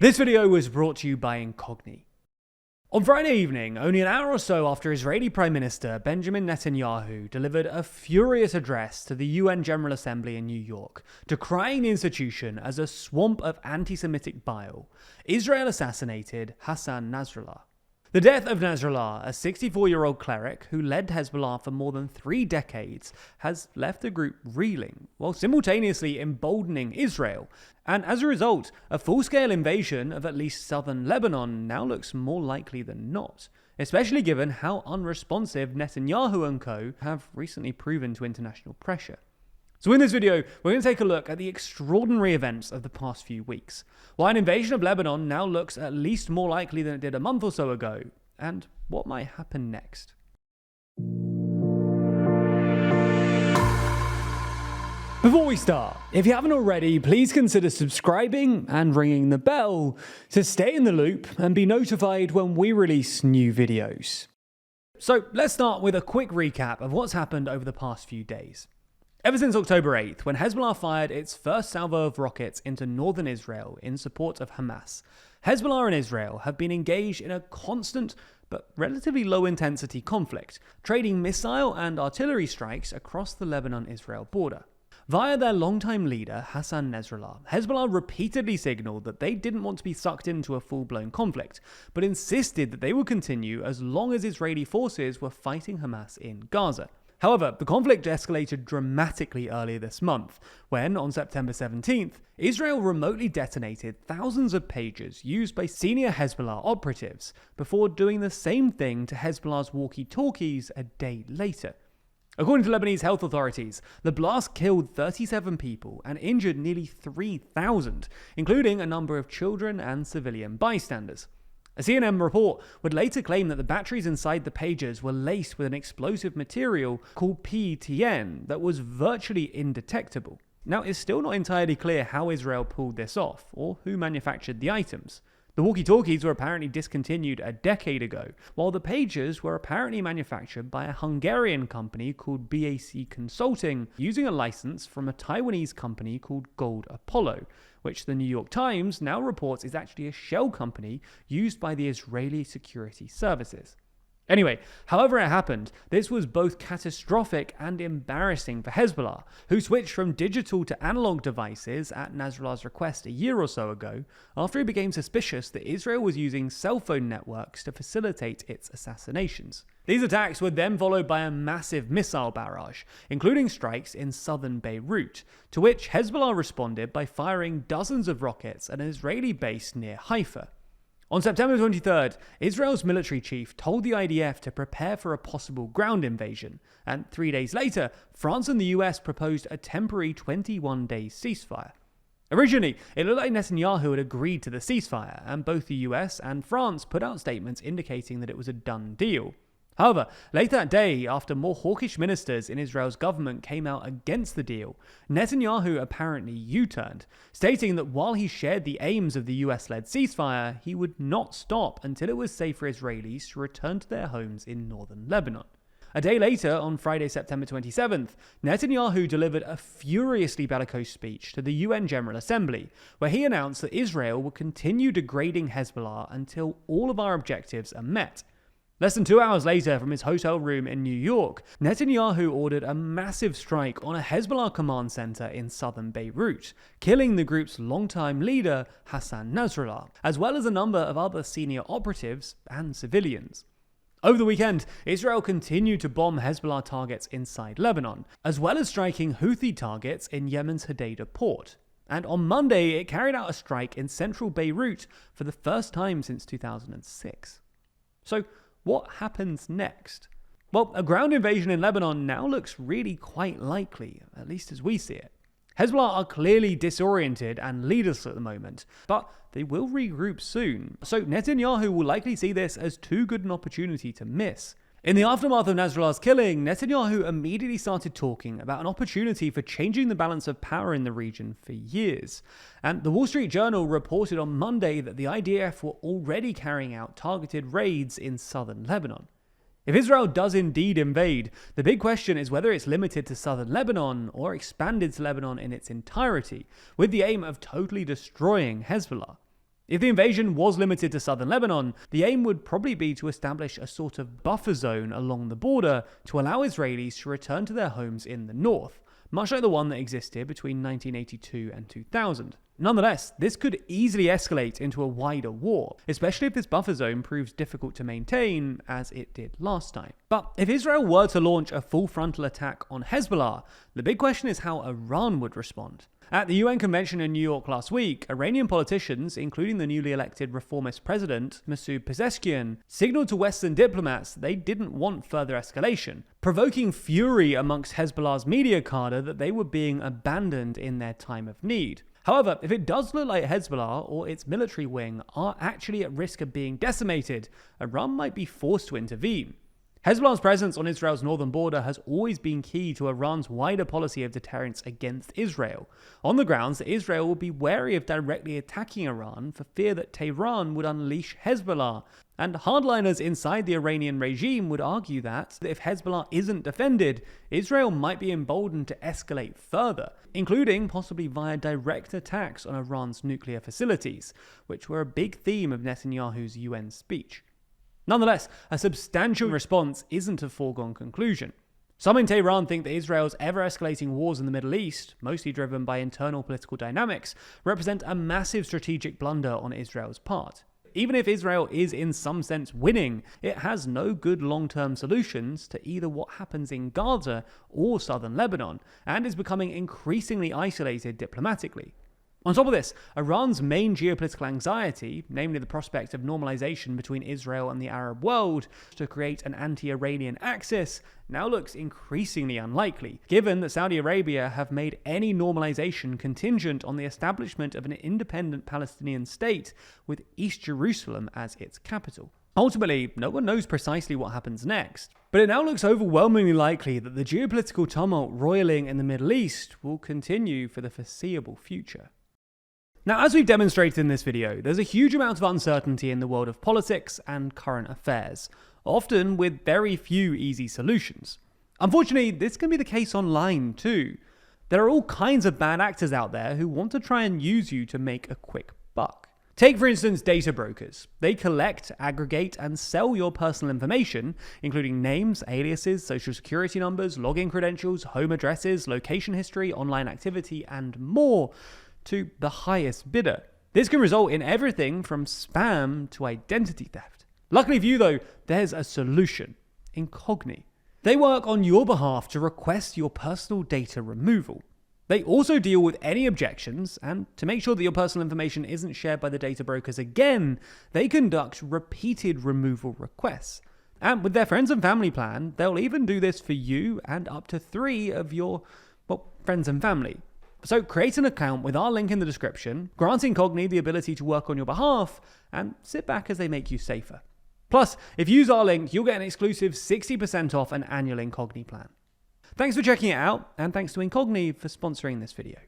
This video was brought to you by Incogni. On Friday evening, only an hour or so after Israeli Prime Minister Benjamin Netanyahu delivered a furious address to the UN General Assembly in New York, decrying the institution as a swamp of anti-Semitic bile, Israel assassinated Hassan Nasrallah. The death of Nasrallah, a 64-year-old cleric who led Hezbollah for more than 3 decades, has left the group reeling, while simultaneously emboldening Israel. And as a result, a full-scale invasion of at least southern Lebanon now looks more likely than not, especially given how unresponsive Netanyahu and co. have recently proven to international pressure. So in this video, we're going to take a look at the extraordinary events of the past few weeks, why an invasion of Lebanon now looks at least more likely than it did a month or so ago, and what might happen next. Before we start, if you haven't already, please consider subscribing and ringing the bell to stay in the loop and be notified when we release new videos. So let's start with a quick recap of what's happened over the past few days. Ever since October 8th, when Hezbollah fired its first salvo of rockets into northern Israel in support of Hamas, Hezbollah and Israel have been engaged in a constant but relatively low-intensity conflict, trading missile and artillery strikes across the Lebanon-Israel border. Via their longtime leader, Hassan Nasrallah, Hezbollah repeatedly signaled that they didn't want to be sucked into a full-blown conflict, but insisted that they would continue as long as Israeli forces were fighting Hamas in Gaza. However, the conflict escalated dramatically earlier this month, when, on September 17th, Israel remotely detonated thousands of pages used by senior Hezbollah operatives, before doing the same thing to Hezbollah's walkie-talkies a day later. According to Lebanese health authorities, the blast killed 37 people and injured nearly 3,000, including a number of children and civilian bystanders. A CNN report would later claim that the batteries inside the pagers were laced with an explosive material called PTN that was virtually indetectable. Now, it's still not entirely clear how Israel pulled this off, or who manufactured the items. The walkie-talkies were apparently discontinued a decade ago, while the pagers were apparently manufactured by a Hungarian company called BAC Consulting, using a license from a Taiwanese company called Gold Apollo, which the New York Times now reports is actually a shell company used by the Israeli security services. Anyway, however it happened, this was both catastrophic and embarrassing for Hezbollah, who switched from digital to analog devices at Nasrallah's request a year or so ago, after he became suspicious that Israel was using cell phone networks to facilitate its assassinations. These attacks were then followed by a massive missile barrage, including strikes in southern Beirut, to which Hezbollah responded by firing dozens of rockets at an Israeli base near Haifa. On September 23rd, Israel's military chief told the IDF to prepare for a possible ground invasion, and 3 days later, France and the US proposed a temporary 21-day ceasefire. Originally, it looked like Netanyahu had agreed to the ceasefire, and both the US and France put out statements indicating that it was a done deal. However, late that day, after more hawkish ministers in Israel's government came out against the deal, Netanyahu apparently U-turned, stating that while he shared the aims of the US-led ceasefire, he would not stop until it was safe for Israelis to return to their homes in northern Lebanon. A day later, on Friday, September 27th, Netanyahu delivered a furiously bellicose speech to the UN General Assembly, where he announced that Israel would continue degrading Hezbollah until all of our objectives are met. Less than 2 hours later, from his hotel room in New York, Netanyahu ordered a massive strike on a Hezbollah command center in southern Beirut, killing the group's longtime leader, Hassan Nasrallah, as well as a number of other senior operatives and civilians. Over the weekend, Israel continued to bomb Hezbollah targets inside Lebanon, as well as striking Houthi targets in Yemen's Hodeidah port. And on Monday, it carried out a strike in central Beirut for the first time since 2006. So, what happens next? Well, a ground invasion in Lebanon now looks really quite likely, at least as we see it. Hezbollah are clearly disoriented and leaderless at the moment, but they will regroup soon, so Netanyahu will likely see this as too good an opportunity to miss. In the aftermath of Nasrallah's killing, Netanyahu immediately started talking about an opportunity for changing the balance of power in the region for years. And the Wall Street Journal reported on Monday that the IDF were already carrying out targeted raids in southern Lebanon. If Israel does indeed invade, the big question is whether it's limited to southern Lebanon or expanded to Lebanon in its entirety, with the aim of totally destroying Hezbollah. If the invasion was limited to southern Lebanon, the aim would probably be to establish a sort of buffer zone along the border to allow Israelis to return to their homes in the north, much like the one that existed between 1982 and 2000. Nonetheless, this could easily escalate into a wider war, especially if this buffer zone proves difficult to maintain, as it did last time. But if Israel were to launch a full frontal attack on Hezbollah, the big question is how Iran would respond. At the UN convention in New York last week, Iranian politicians, including the newly elected reformist president, Masoud Pezeshkian, signaled to Western diplomats that they didn't want further escalation, provoking fury amongst Hezbollah's media cadre that they were being abandoned in their time of need. However, if it does look like Hezbollah or its military wing are actually at risk of being decimated, Iran might be forced to intervene. Hezbollah's presence on Israel's northern border has always been key to Iran's wider policy of deterrence against Israel, on the grounds that Israel will be wary of directly attacking Iran for fear that Tehran would unleash Hezbollah. And hardliners inside the Iranian regime would argue that if Hezbollah isn't defended, Israel might be emboldened to escalate further, including possibly via direct attacks on Iran's nuclear facilities, which were a big theme of Netanyahu's UN speech. Nonetheless, a substantial response isn't a foregone conclusion. Some in Tehran think that Israel's ever-escalating wars in the Middle East, mostly driven by internal political dynamics, represent a massive strategic blunder on Israel's part. Even if Israel is in some sense winning, it has no good long-term solutions to either what happens in Gaza or southern Lebanon, and is becoming increasingly isolated diplomatically. On top of this, Iran's main geopolitical anxiety, namely the prospect of normalization between Israel and the Arab world to create an anti-Iranian axis, now looks increasingly unlikely, given that Saudi Arabia have made any normalization contingent on the establishment of an independent Palestinian state with East Jerusalem as its capital. Ultimately, no one knows precisely what happens next, but it now looks overwhelmingly likely that the geopolitical tumult roiling in the Middle East will continue for the foreseeable future. Now, as we've demonstrated in this video, there's a huge amount of uncertainty in the world of politics and current affairs, often with very few easy solutions. Unfortunately, this can be the case online too. There are all kinds of bad actors out there who want to try and use you to make a quick buck. Take, for instance, data brokers. They collect, aggregate, and sell your personal information, including names, aliases, social security numbers, login credentials, home addresses, location history, online activity, and more, to the highest bidder. This can result in everything from spam to identity theft. Luckily for you though, there's a solution: Incogni. They work on your behalf to request your personal data removal. They also deal with any objections, and to make sure that your personal information isn't shared by the data brokers again, they conduct repeated removal requests. And with their friends and family plan, they'll even do this for you and up to 3 of your, friends and family. So create an account with our link in the description, grant Incogni the ability to work on your behalf, and sit back as they make you safer. Plus, if you use our link, you'll get an exclusive 60% off an annual Incogni plan. Thanks for checking it out, and thanks to Incogni for sponsoring this video.